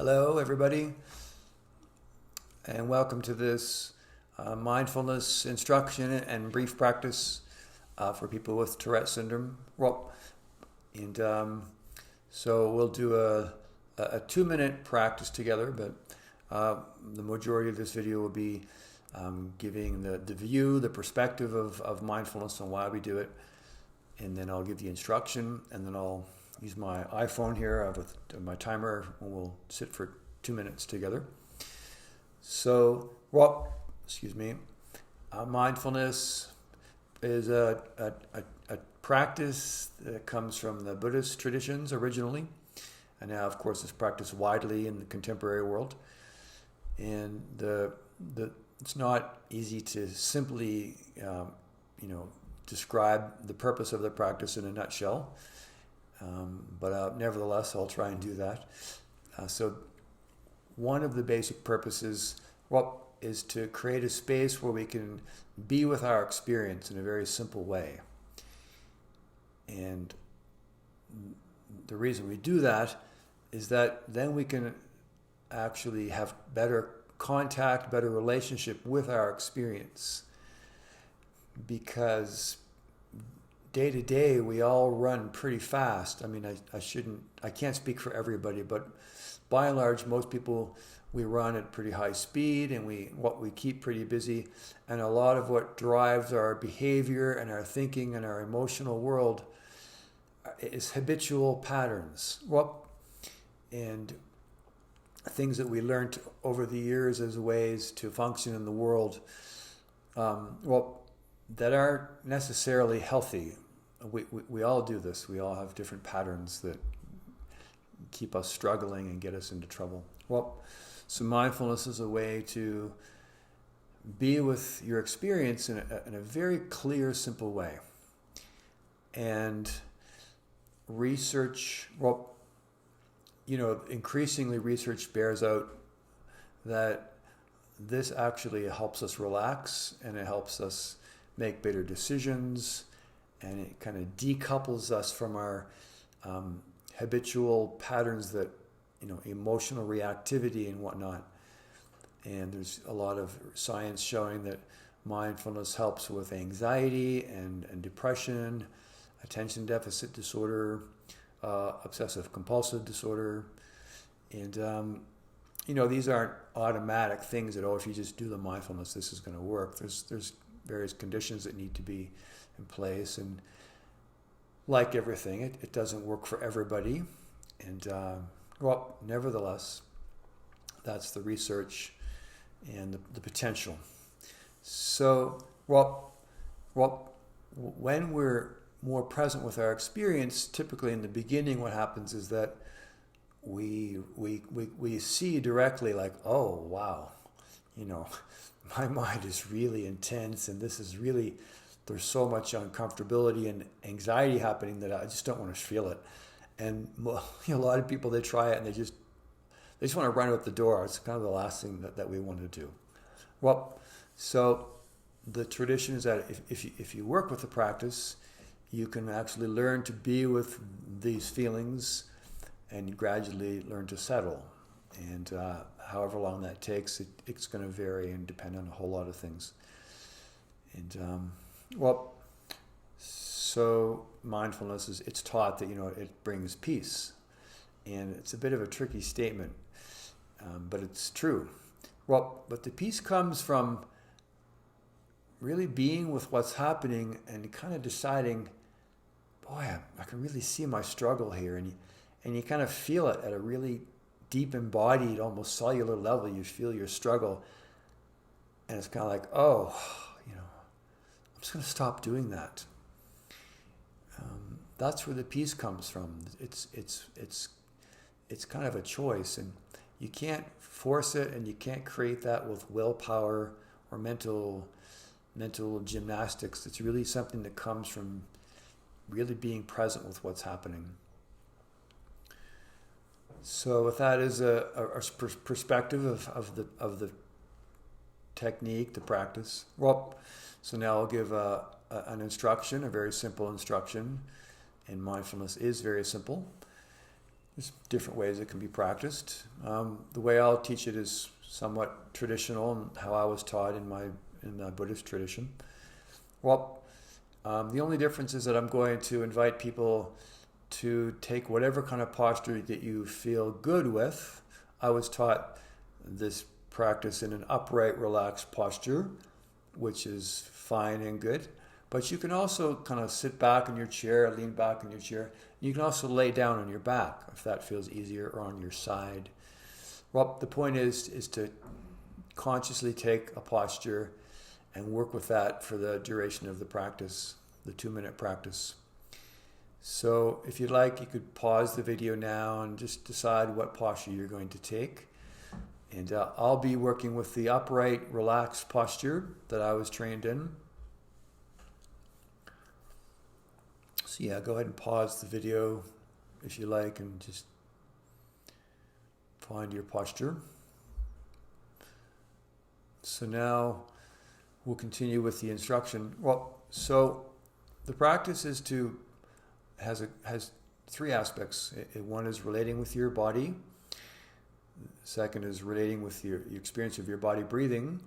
Hello, everybody, and welcome to this mindfulness instruction and brief practice for people with Tourette syndrome. So we'll do a 2-minute practice together, but the majority of this video will be giving the view, the perspective of mindfulness and why we do it, and then I'll give the instruction, and then I'll use my iPhone here with my timer, and we'll sit for 2 minutes together. So, mindfulness is a practice that comes from the Buddhist traditions originally, and now, of course, it's practiced widely in the contemporary world. And it's not easy to simply, describe the purpose of the practice in a nutshell. But nevertheless, I'll try and do that. So one of the basic purposes is to create a space where we can be with our experience in a very simple way. And the reason we do that is that then we can actually have better contact, better relationship with our experience. Because day to day, we all run pretty fast. I mean, I can't speak for everybody, but by and large, most people, we run at pretty high speed, and we keep pretty busy. And a lot of what drives our behavior and our thinking and our emotional world is habitual patterns. And things that we learned over the years as ways to function in the world, that aren't necessarily healthy. We all do this. We all have different patterns that keep us struggling and get us into trouble. So mindfulness is a way to be with your experience in a very clear, simple way. And research, increasingly research bears out that this actually helps us relax, and it helps us make better decisions, and it kind of decouples us from our habitual patterns that, emotional reactivity and whatnot. And there's a lot of science showing that mindfulness helps with anxiety and depression, attention deficit disorder, obsessive compulsive disorder. And, these aren't automatic things that, if you just do the mindfulness, this is going to work. There's various conditions that need to be in place, and like everything, it doesn't work for everybody. And nevertheless, that's the research and the potential. So when we're more present with our experience, typically in the beginning, what happens is that we see directly, like, oh wow, my mind is really intense, and this is really, there's so much uncomfortability and anxiety happening that I just don't want to feel it. And a lot of people, they try it and they just want to run out the door. It's kind of the last thing that we want to do. So the tradition is that if you work with the practice, you can actually learn to be with these feelings and gradually learn to settle. And however long that takes, it's going to vary and depend on a whole lot of things. And so mindfulness it's taught that it brings peace, and it's a bit of a tricky statement, but it's true. But the peace comes from really being with what's happening and kind of deciding, boy, I can really see my struggle here, and you kind of feel it at a really deep, embodied, almost cellular level. You feel your struggle, and it's kind of like, I'm just going to stop doing that. That's where the peace comes from. It's kind of a choice, and you can't force it, and you can't create that with willpower or mental gymnastics. It's really something that comes from really being present with what's happening. So with that as a perspective of the technique, the practice. So now I'll give an instruction, a very simple instruction, and mindfulness is very simple. There's different ways it can be practiced. The way I'll teach it is somewhat traditional and how I was taught in the Buddhist tradition. Well, the only difference is that I'm going to invite people to take whatever kind of posture that you feel good with. I was taught this practice in an upright, relaxed posture, which is fine and good. But you can also kind of sit back in your chair, lean back in your chair. You can also lay down on your back if that feels easier, or on your side. Well, the point is to consciously take a posture and work with that for the duration of the practice, the 2-minute practice. So if you'd like, you could pause the video now and just decide what posture you're going to take. And I'll be working with the upright, relaxed posture that I was trained in. So yeah, go ahead and pause the video if you like and just find your posture. So now we'll continue with the instruction. Well, so the practice has 3 aspects. One is relating with your body. Second is relating with your experience of your body breathing.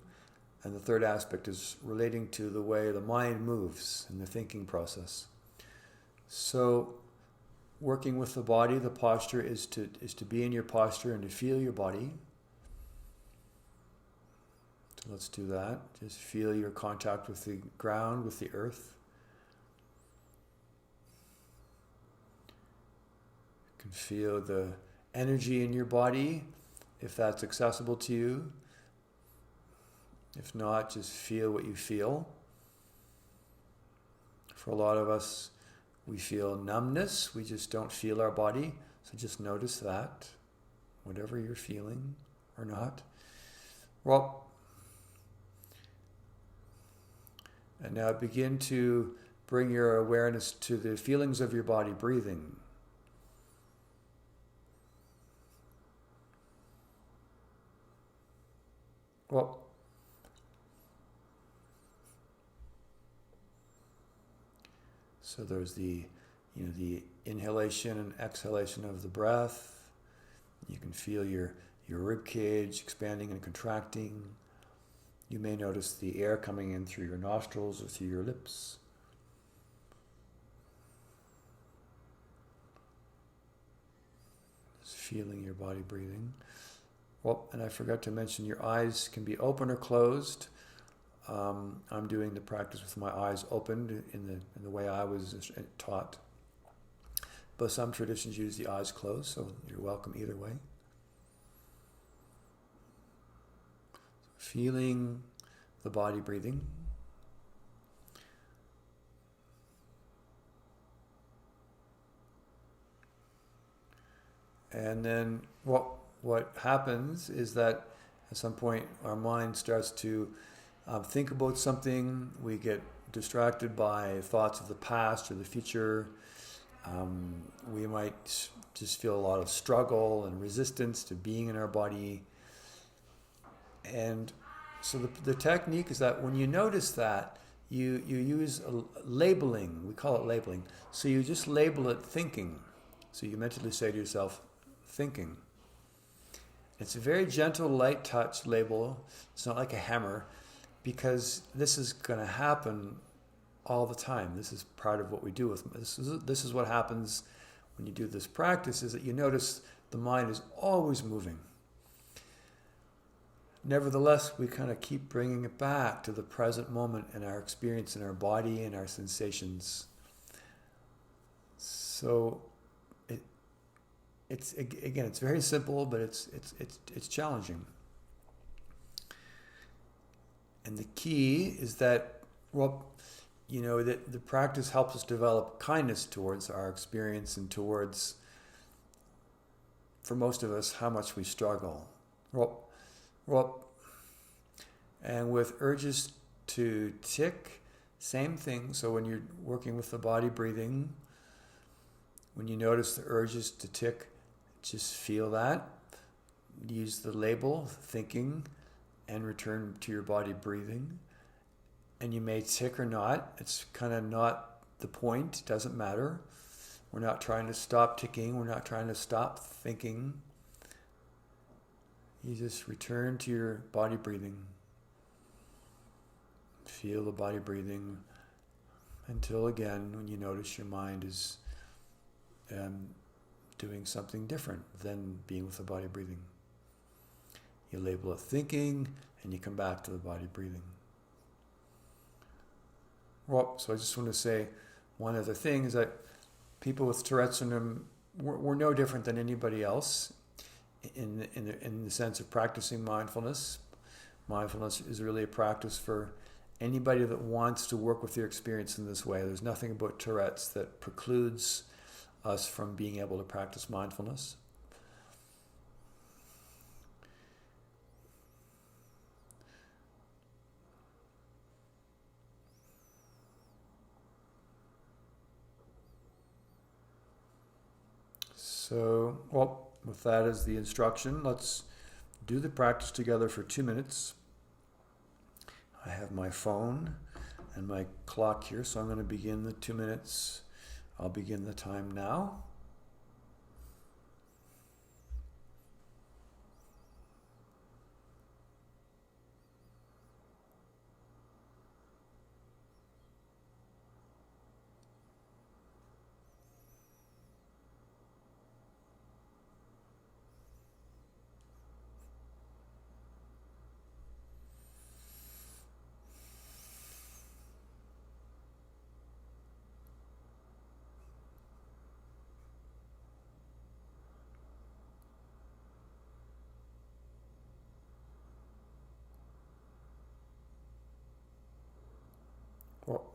And the third aspect is relating to the way the mind moves in the thinking process. So working with the body, the posture is to be in your posture and to feel your body. So let's do that. Just feel your contact with the ground, with the earth. You can feel the energy in your body, if that's accessible to you. If not, just feel what you feel. For a lot of us, we feel numbness. We just don't feel our body. So just notice that, whatever you're feeling or not. Well, and now begin to bring your awareness to the feelings of your body breathing. Well, so there's the inhalation and exhalation of the breath. You can feel your rib cage expanding and contracting. You may notice the air coming in through your nostrils or through your lips. Just feeling your body breathing. Well, and I forgot to mention your eyes can be open or closed. I'm doing the practice with my eyes opened in the way I was taught. But some traditions use the eyes closed, so you're welcome either way. Feeling the body breathing. And then what happens is that at some point our mind starts to think about something. We get distracted by thoughts of the past or the future. We might just feel a lot of struggle and resistance to being in our body. And so the technique is that when you notice that, you use labeling. We call it labeling. So you just label it thinking. So you mentally say to yourself, thinking. It's a very gentle, light touch label. It's not like a hammer, because this is going to happen all the time. This is part of what we do with this is what happens when you do this practice, is that you notice the mind is always moving. Nevertheless, we kind of keep bringing it back to the present moment and our experience in our body and our sensations. So it's very simple, but it's challenging. And the key is that the practice helps us develop kindness towards our experience and towards, for most of us, how much we struggle. And with urges to tick, same thing. So when you're working with the body breathing, when you notice the urges to tick, just feel that. Use the label, thinking, and return to your body breathing. And you may tick or not. It's kind of not the point. It doesn't matter. We're not trying to stop ticking. We're not trying to stop thinking. You just return to your body breathing. Feel the body breathing until again, when you notice your mind is doing something different than being with the body breathing. You label it thinking, and you come back to the body breathing. Well, so I just want to say one other thing is that people with Tourette syndrome, we're no different than anybody else in the sense of practicing mindfulness. Mindfulness is really a practice for anybody that wants to work with their experience in this way. There's nothing about Tourette's that precludes us from being able to practice mindfulness. So, well, with that as the instruction, let's do the practice together for 2 minutes. I have my phone and my clock here, so I'm going to begin the 2 minutes. I'll begin the time now. Well,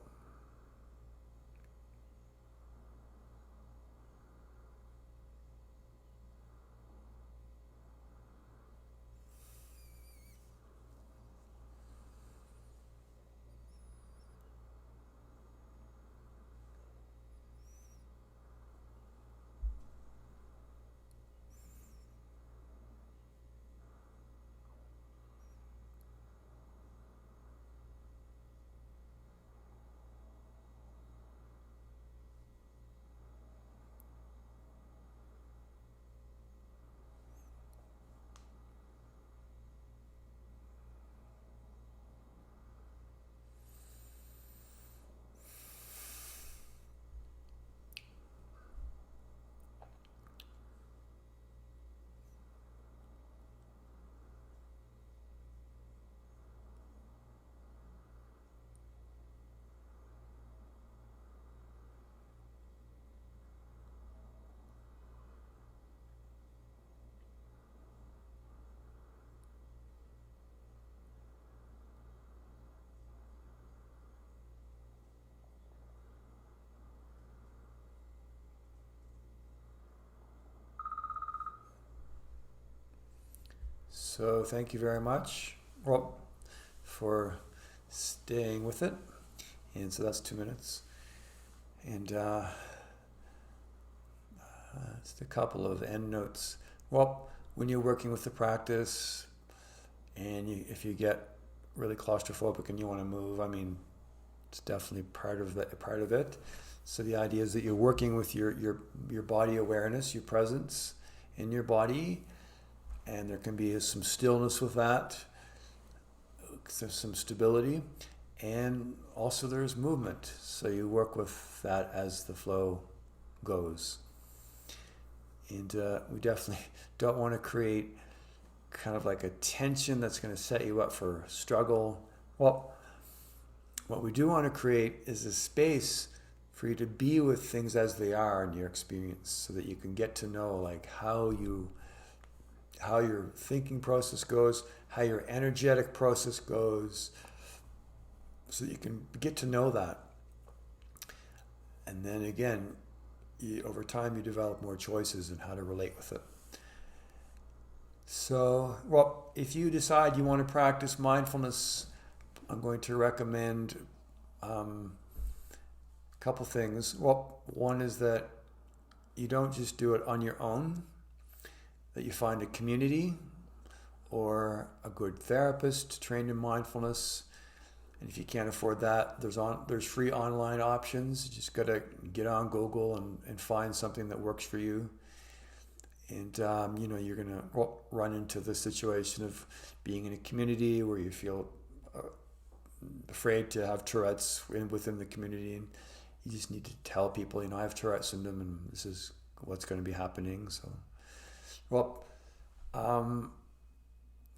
so thank you very much, well, for staying with it. And so that's 2 minutes. And just a couple of end notes. Well, when you're working with the practice, and if you get really claustrophobic and you want to move, I mean, it's definitely part of it. So the idea is that you're working with your body awareness, your presence in your body, and there can be some stillness with that, some stability, and also there's movement. So you work with that as the flow goes. And we definitely don't want to create kind of like a tension that's going to set you up for struggle. Well, what we do want to create is a space for you to be with things as they are in your experience, so that you can get to know like how your thinking process goes, how your energetic process goes, so that you can get to know that. And then again, over time you develop more choices in how to relate with it. So, well, if you decide you want to practice mindfulness, I'm going to recommend a couple things. Well, one is that you don't just do it on your own, that you find a community or a good therapist trained in mindfulness And if you can't afford that, there's free online options. You just gotta get on Google and find something that works for you. And you're gonna run into the situation of being in a community where you feel afraid to have Tourette's within the community, and you just need to tell people, I have Tourette syndrome, and this is what's going to be happening. So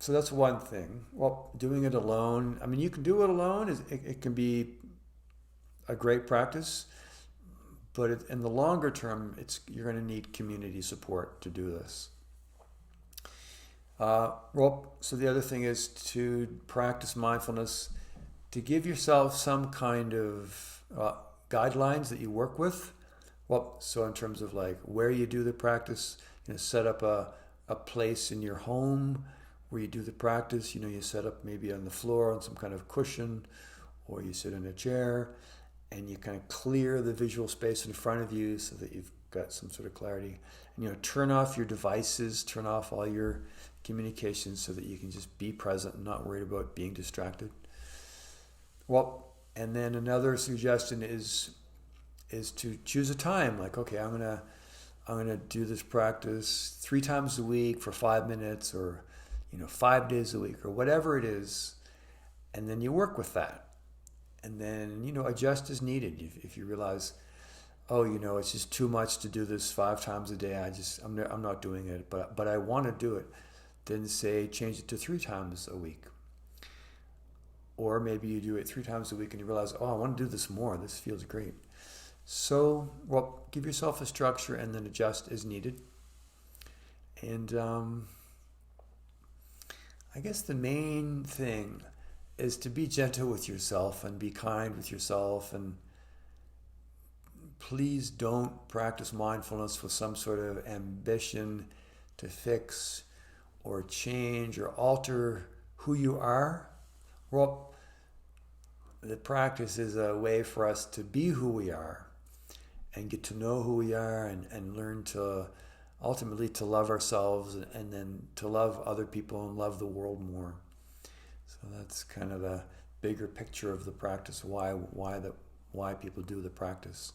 that's one thing. Well, doing it alone, you can do it alone. It can be a great practice, but in the longer term, you're going to need community support to do this. So the other thing is to practice mindfulness, to give yourself some kind of guidelines that you work with. So in terms of like where you do the practice, set up a place in your home where you do the practice. You set up maybe on the floor on some kind of cushion, or you sit in a chair, and you kind of clear the visual space in front of you so that you've got some sort of clarity. And turn off your devices, turn off all your communications so that you can just be present and not worried about being distracted. And then another suggestion is to choose a time. Like, okay, I'm gonna do this practice 3 times a week for 5 minutes, or 5 days a week, or whatever it is, and then you work with that, and then adjust as needed. If you realize, it's just too much to do this 5 times a day, I'm not doing it, but I want to do it, then change it to 3 times a week. Or maybe you do it 3 times a week and you realize, I want to do this more. This feels great. So, give yourself a structure and then adjust as needed. And I guess the main thing is to be gentle with yourself and be kind with yourself. And please don't practice mindfulness with some sort of ambition to fix or change or alter who you are. The practice is a way for us to be who we are and get to know who we are, and learn to ultimately to love ourselves, and then to love other people and love the world more. So that's kind of the bigger picture of the practice, why people do the practice.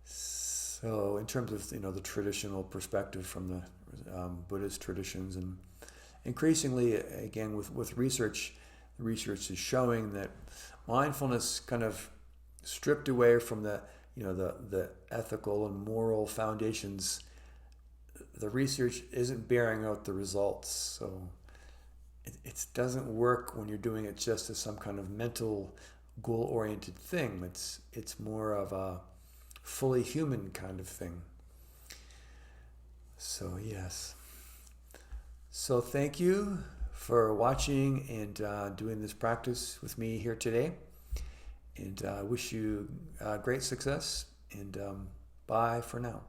So in terms of the traditional perspective from the Buddhist traditions, and increasingly again with research, the research is showing that mindfulness kind of stripped away from the ethical and moral foundations. The research isn't bearing out the results. So it doesn't work when you're doing it just as some kind of mental goal-oriented thing. It's more of a fully human kind of thing. So yes. So thank you for watching and doing this practice with me here today. And I wish you great success, and bye for now.